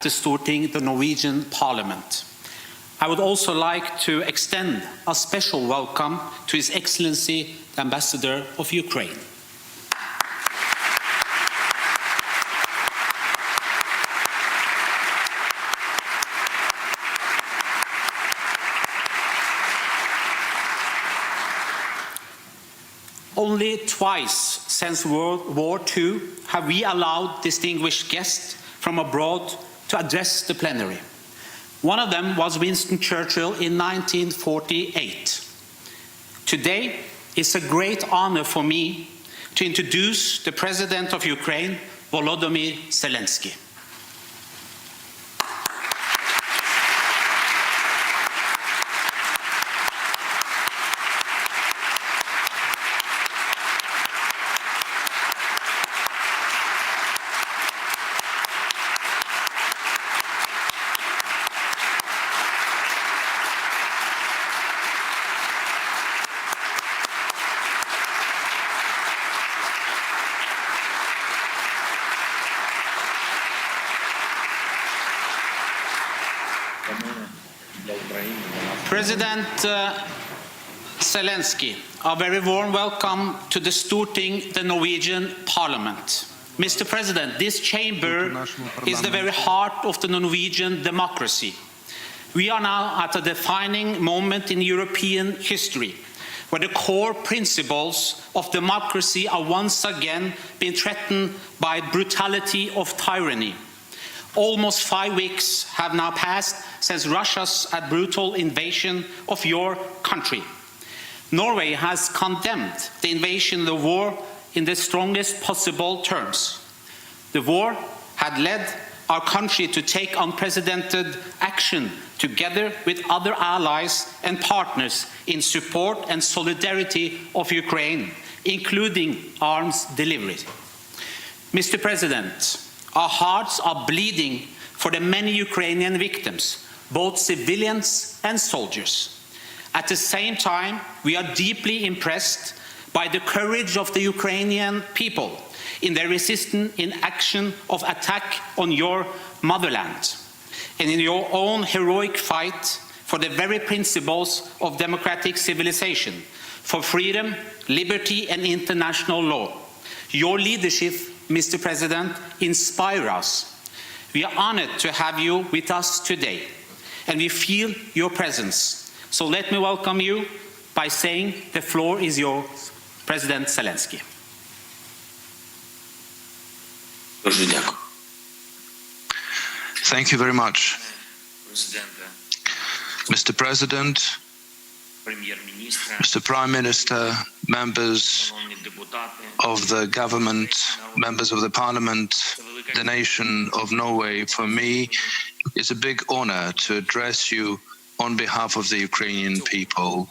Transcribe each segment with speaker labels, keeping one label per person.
Speaker 1: the Storting, the Norwegian Parliament. I would also like to extend a special welcome to His Excellency, the Ambassador of Ukraine. Only twice since World War II have we allowed distinguished guests from abroad to address the plenary. One of them was Winston Churchill in 1948. Today, it's a great honor for me to introduce the President of Ukraine, Volodymyr Zelenskyj. President Zelenskyj, a very warm welcome to the Storting, the Norwegian Parliament. Mr. President, this chamber is the very heart of the Norwegian democracy. We are now at a defining moment in European history, where the core principles of democracy are once again being threatened by brutality of tyranny. Almost 5 weeks have now passed since Russia's brutal invasion of your country. Norway has condemned the invasion of the war in the strongest possible terms. The war had led our country to take unprecedented action together with other allies and partners in support and solidarity of Ukraine, including arms delivery. Mr. President, our hearts are bleeding for the many Ukrainian victims, both civilians and soldiers. At the same time, we are deeply impressed by the courage of the Ukrainian people in their resistance in action of attack on your motherland, and in your own heroic fight for the very principles of democratic civilization, for freedom, liberty, and international law. Your leadership, Mr. President, inspires us. We are honored to have you with us today, and we feel your presence. So let me welcome you by saying the floor is yours, President Zelenskyj.
Speaker 2: Thank you very much, Mr. President, Mr. Prime Minister, members of the government, members of the Parliament, the nation of Norway. For me, it's a big honor to address you on behalf of the Ukrainian people.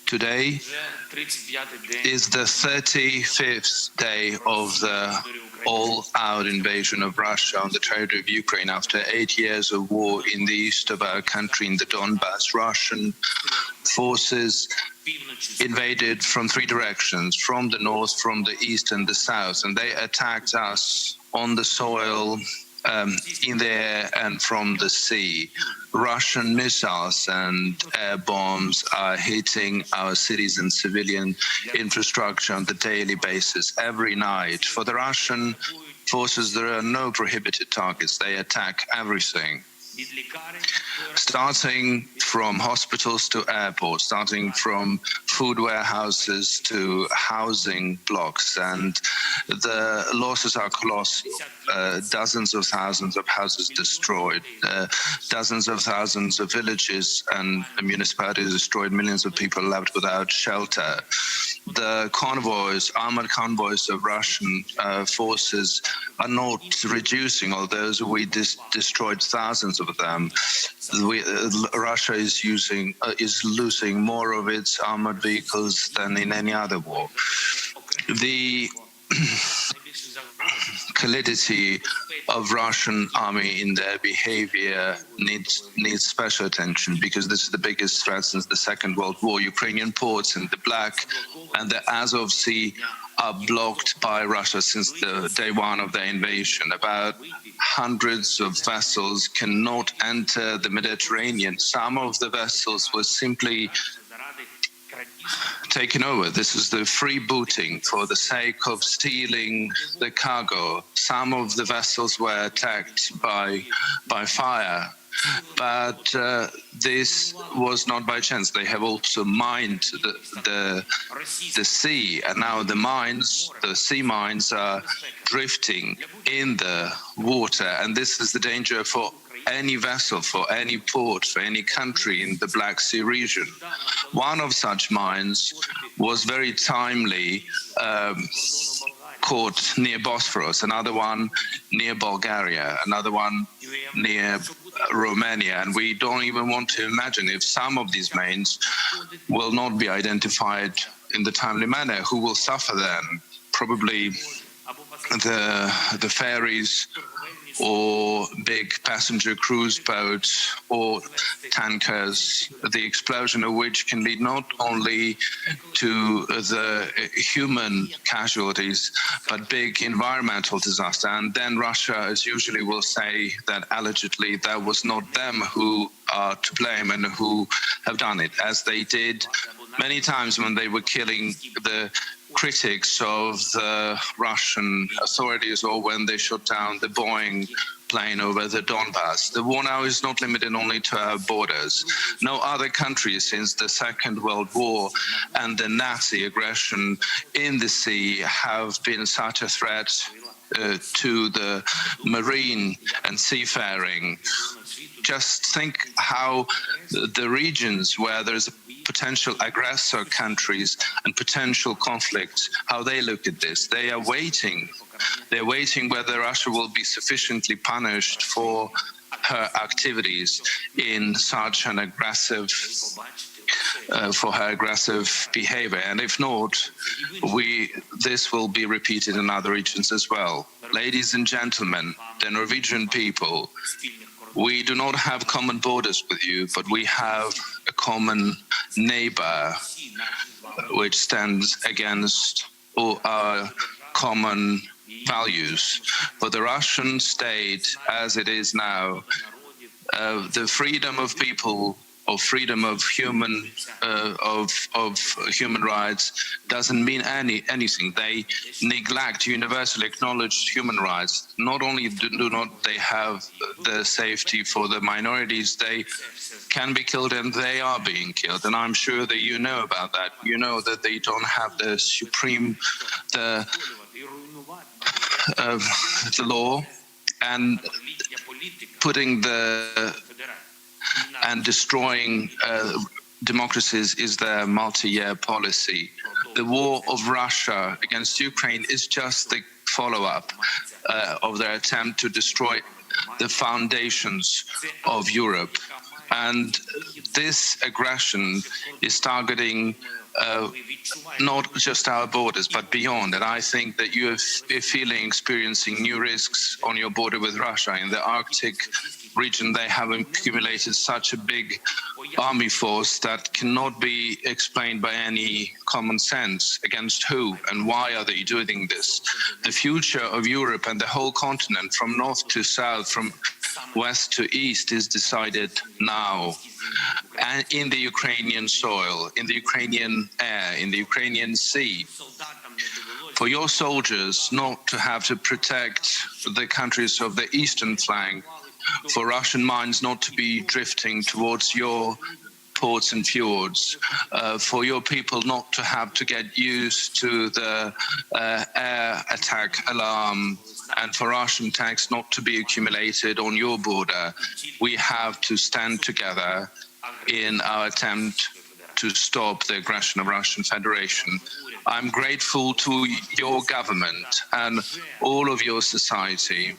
Speaker 2: Today is the 35th day of the all-out invasion of Russia on the territory of Ukraine. After 8 years of war in the east of our country, in the Donbass, Russian forces invaded from 3 directions, from the north, from the east and the south, and they attacked us on the soil, in the air and from the sea. Russian missiles and air bombs are hitting our cities and civilian infrastructure on the daily basis, every night. For the Russian forces, there are no prohibited targets. They attack everything, starting from hospitals to airports, starting from food warehouses to housing blocks, and the losses are colossal. Dozens of thousands of houses destroyed, dozens of thousands of villages and municipalities destroyed, millions of people left without shelter. The convoys, armored convoys of Russian forces are not reducing, although we destroyed thousands of them. Russia is losing more of its armored vehicles than in any other war. The validity of Russian army in their behavior needs special attention, because this is the biggest threat since the Second World War. Ukrainian ports in the Black and the Azov Sea are blocked by Russia since the day one of the invasion. About hundreds of vessels cannot enter the Mediterranean. Some of the vessels were simply taken over. This is the freebooting for the sake of stealing the cargo. Some of the vessels were attacked by fire. But this was not by chance. They have also mined the sea, and now the sea mines are drifting in the water, and this is the danger for any vessel, for any port, for any country in the Black Sea region. One of such mines was very timely caught near Bosphorus, another one near Bulgaria, another one near Romania, and we don't even want to imagine if some of these mines will not be identified in the timely manner, who will suffer then? Probably the ferries or big passenger cruise boats or tankers, the explosion of which can lead not only to the human casualties, but big environmental disaster. And then Russia, as usually, will say that allegedly that was not them who are to blame and who have done it, as they did many times when they were killing the critics of the Russian authorities, or when they shot down the Boeing plane over the Donbass. The war now is not limited only to our borders. No other country since the Second World War and the Nazi aggression in the sea have been such a threat to the marine and seafaring. Just think how the regions where there's a potential aggressor countries and potential conflicts, how they look at this. They are waiting. They're waiting whether Russia will be sufficiently punished for her activities in such an aggressive, for her aggressive behavior. And if not, this will be repeated in other regions as well. Ladies and gentlemen, the Norwegian people, we do not have common borders with you, but we have a common neighbor which stands against all our common values. For the Russian state, as it is now, the freedom of people, or freedom of human human rights, doesn't mean anything. They neglect universally acknowledged human rights. Not only do not they have the safety for the minorities, they can be killed, and they are being killed. And I'm sure that you know about that. You know that they don't have the supreme, the law, and putting and destroying democracies is their multi-year policy. The war of Russia against Ukraine is just the follow-up of their attempt to destroy the foundations of Europe. And this aggression is targeting not just our borders, but beyond. And I think that you are experiencing new risks on your border with Russia. In the Arctic region, they have accumulated such a big army force that cannot be explained by any common sense. Against who and why are they doing this? The future of Europe and the whole continent, from north to south, from west to east, is decided now. And in the Ukrainian soil, in the Ukrainian air, in the Ukrainian sea. For your soldiers not to have to protect the countries of the eastern flank, for Russian mines not to be drifting towards your ports and fjords, for your people not to have to get used to the air attack alarm, and for Russian tanks not to be accumulated on your border, we have to stand together in our attempt to stop the aggression of Russian Federation. I'm grateful to your government and all of your society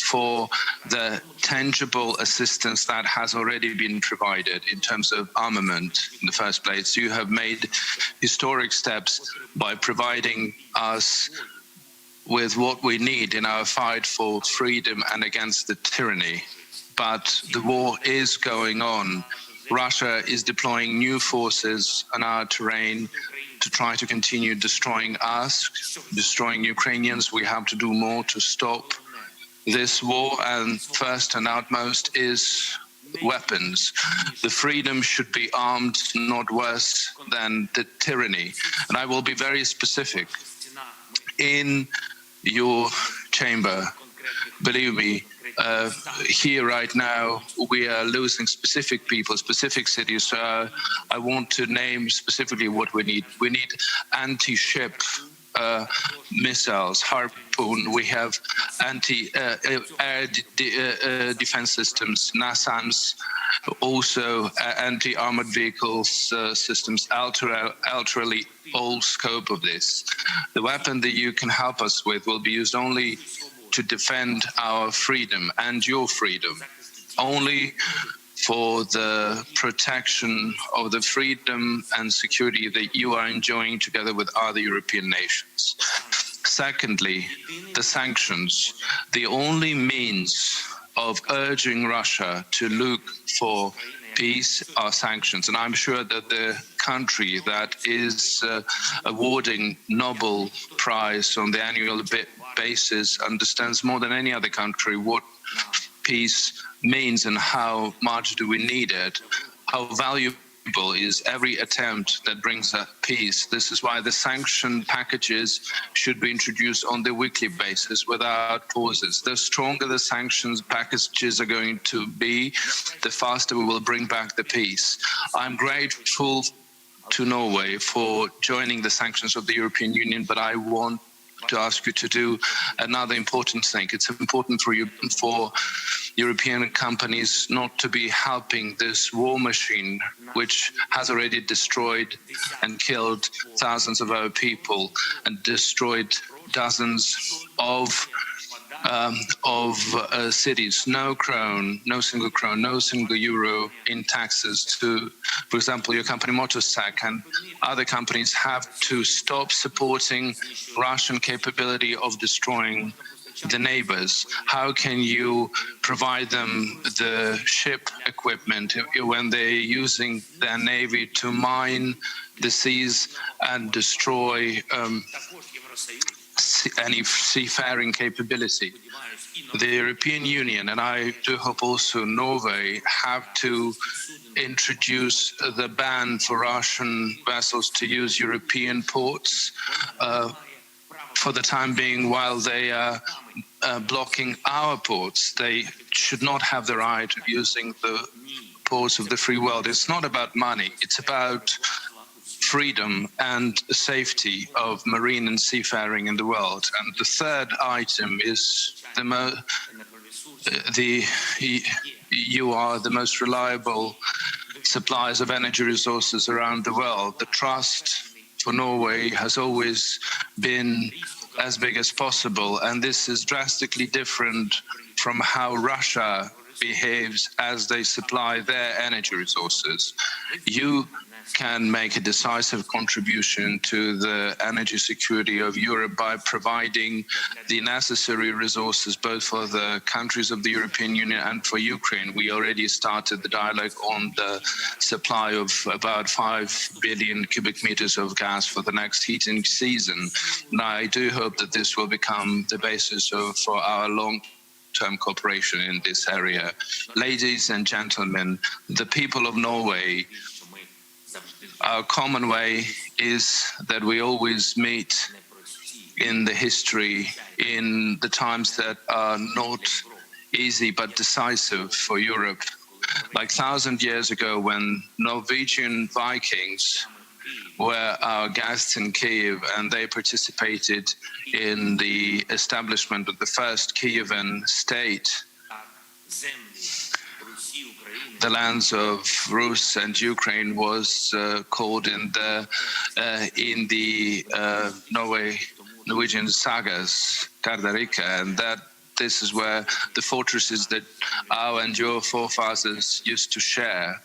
Speaker 2: for the tangible assistance that has already been provided in terms of armament in the first place. You have made historic steps by providing us with what we need in our fight for freedom and against the tyranny. But the war is going on. Russia is deploying new forces on our terrain to try to continue destroying us, destroying Ukrainians. We have to do more to stop this war, and first and outmost is weapons. The freedom should be armed, not worse than the tyranny. And I will be very specific. In your chamber, believe me, here right now, we are losing specific people, specific cities. So I want to name specifically what we need. We need anti-ship missiles, Harpoon. We have anti-air defense systems, NASAMS, also anti-armored vehicles systems, ultrally all scope of this. The weapon that you can help us with will be used only to defend our freedom and your freedom, only for the protection of the freedom and security that you are enjoying together with other European nations. Secondly, the sanctions, the only means of urging Russia to look for peace are sanctions. And I'm sure that the country that is awarding Nobel Prize on the annual basis understands more than any other country what peace means and how much do we need it, how valuable is every attempt that brings that peace. This is why the sanction packages should be introduced on the weekly basis without pauses. The stronger the sanctions packages are going to be, the faster we will bring back the peace. I'm grateful to Norway for joining the sanctions of the European Union, but I want to ask you to do another important thing. It's important for you, for European companies not to be helping this war machine, which has already destroyed and killed thousands of our people and destroyed dozens of cities. No krone, no single krone, no single euro in taxes to, for example, your company Motorsack, and other companies have to stop supporting Russian capability of destroying the neighbors. How can you provide them the ship equipment when they're using their navy to mine the seas and destroy any seafaring capability? The European Union, and I do hope also Norway, have to introduce the ban for Russian vessels to use European ports for the time being while they are blocking our ports. They should not have the right of using the ports of the free world. It's not about money, it's about freedom and safety of marine and seafaring in the world. And the third item is you are the most reliable suppliers of energy resources around the world. The trust for Norway has always been as big as possible, and this is drastically different from how Russia behaves as they supply their energy resources. You can make a decisive contribution to the energy security of Europe by providing the necessary resources both for the countries of the European Union and for Ukraine. We already started the dialogue on the supply of about 5 billion cubic meters of gas for the next heating season. And I do hope that this will become the basis for our long-term cooperation in this area. Ladies and gentlemen, the people of Norway, our common way is that we always meet in the history, in the times that are not easy but decisive for Europe. Like 1,000 years ago when Norwegian Vikings were our guests in Kiev and they participated in the establishment of the first Kievan state. The lands of Rus and Ukraine was called in the Norwegian sagas, Gardarika, and this is where the fortresses that our and your forefathers used to share.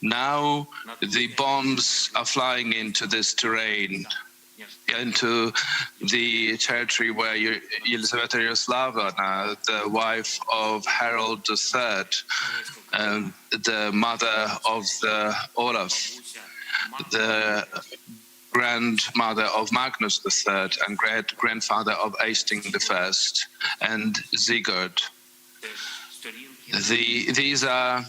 Speaker 2: Now the bombs are flying into this terrain, into the territory where Elizaveta Yaroslavna, the wife of Harold III, the mother of the Olaf, the grandmother of Magnus III and great-grandfather of Eystein I and Sigurd. These are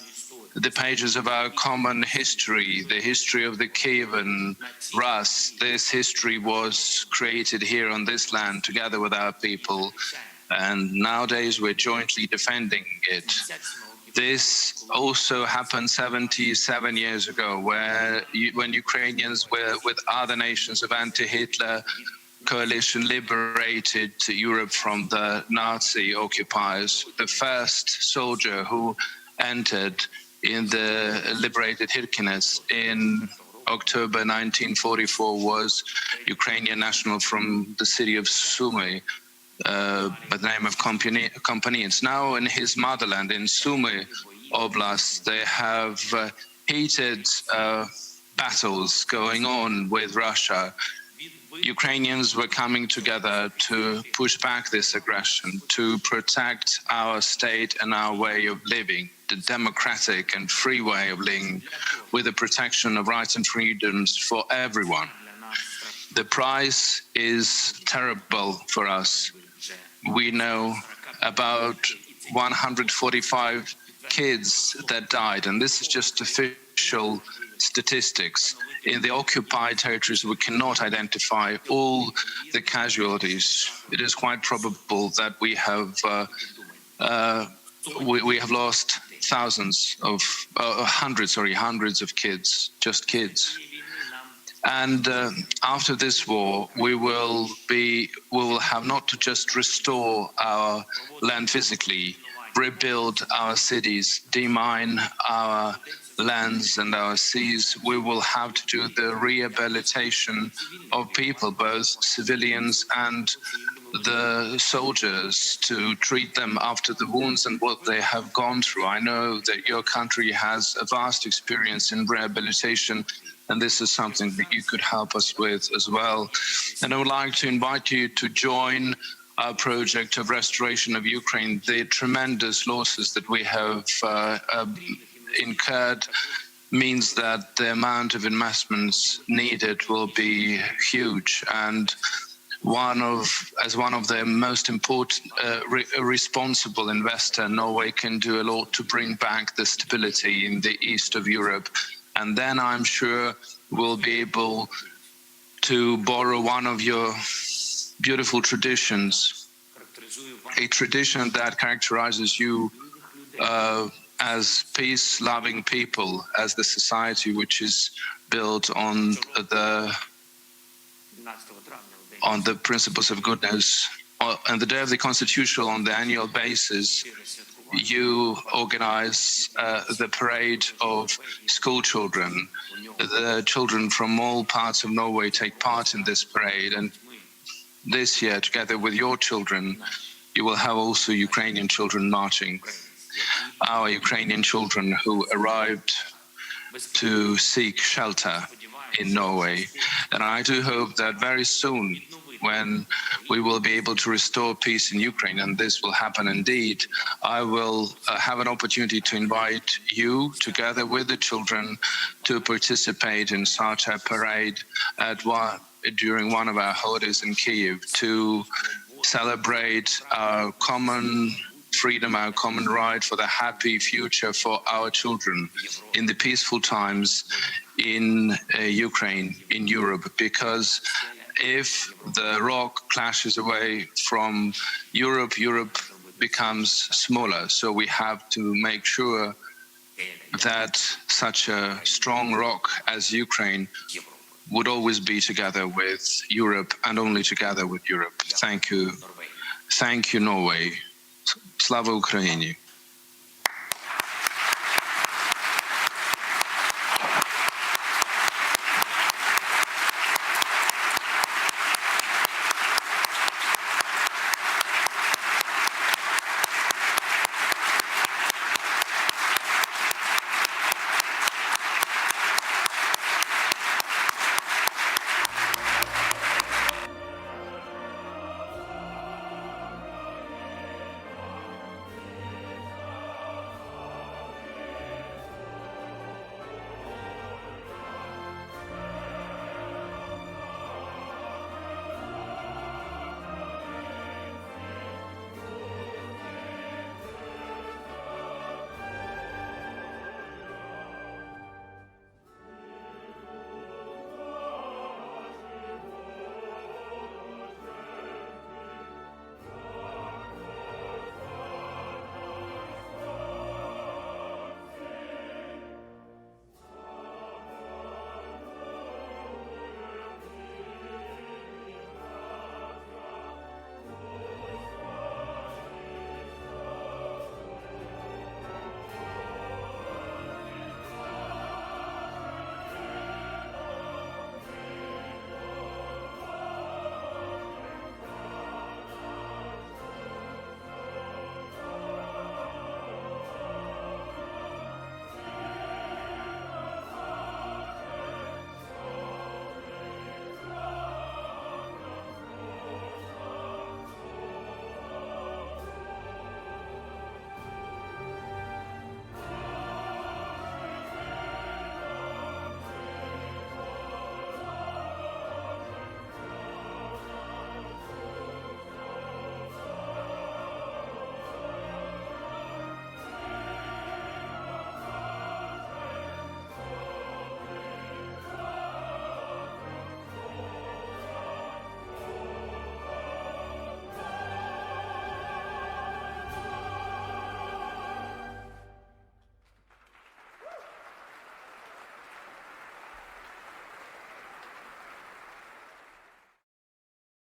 Speaker 2: the pages of our common history, the history of the Kievan Rus. This history was created here on this land together with our people, and nowadays we're jointly defending it. This also happened 77 years ago, when Ukrainians were with other nations of anti-Hitler coalition liberated Europe from the Nazi occupiers. The first soldier who entered in the liberated Hirkines in October 1944 was Ukrainian national from the city of Sumy, by the name of Kompanins. Now in his motherland, in Sumy Oblast, they have heated battles going on with Russia. Ukrainians were coming together to push back this aggression, to protect our state and our way of living, the democratic and free way of living, with the protection of rights and freedoms for everyone. The price is terrible for us. We know about 145 kids that died, and this is just official statistics. In the occupied territories, we cannot identify all the casualties. It is quite probable that we have lost hundreds of kids, just kids. And after this war, we will have not to just restore our land physically, rebuild our cities, demine our lands and our seas. We will have to do the rehabilitation of people, both civilians and the soldiers, to treat them after the wounds and what they have gone through. I know that your country has a vast experience in rehabilitation, and this is something that you could help us with as well. And I would like to invite you to join our project of restoration of Ukraine. The tremendous losses that we have incurred means that the amount of investments needed will be huge. And as one of the most important responsible investor, Norway can do a lot to bring back the stability in the east of Europe. And then I'm sure we'll be able to borrow one of your beautiful traditions, a tradition that characterizes you as peace-loving people, as the society which is built on the principles of goodness. On the day of the Constitution, on the annual basis, you organize the parade of school children. The children from all parts of Norway take part in this parade, and this year, together with your children, you will have also Ukrainian children marching. Our Ukrainian children who arrived to seek shelter in Norway. And I do hope that very soon, when we will be able to restore peace in Ukraine, and this will happen indeed, I will have an opportunity to invite you, together with the children, to participate in such a parade during one of our holidays in Kiev, to celebrate our common freedom, our common right for the happy future for our children in the peaceful times in Ukraine, in Europe. Because if the rock clashes away from Europe, Europe becomes smaller. So we have to make sure that such a strong rock as Ukraine would always be together with Europe, and only together with Europe. Thank you. Thank you, Norway. Slava Ukraini.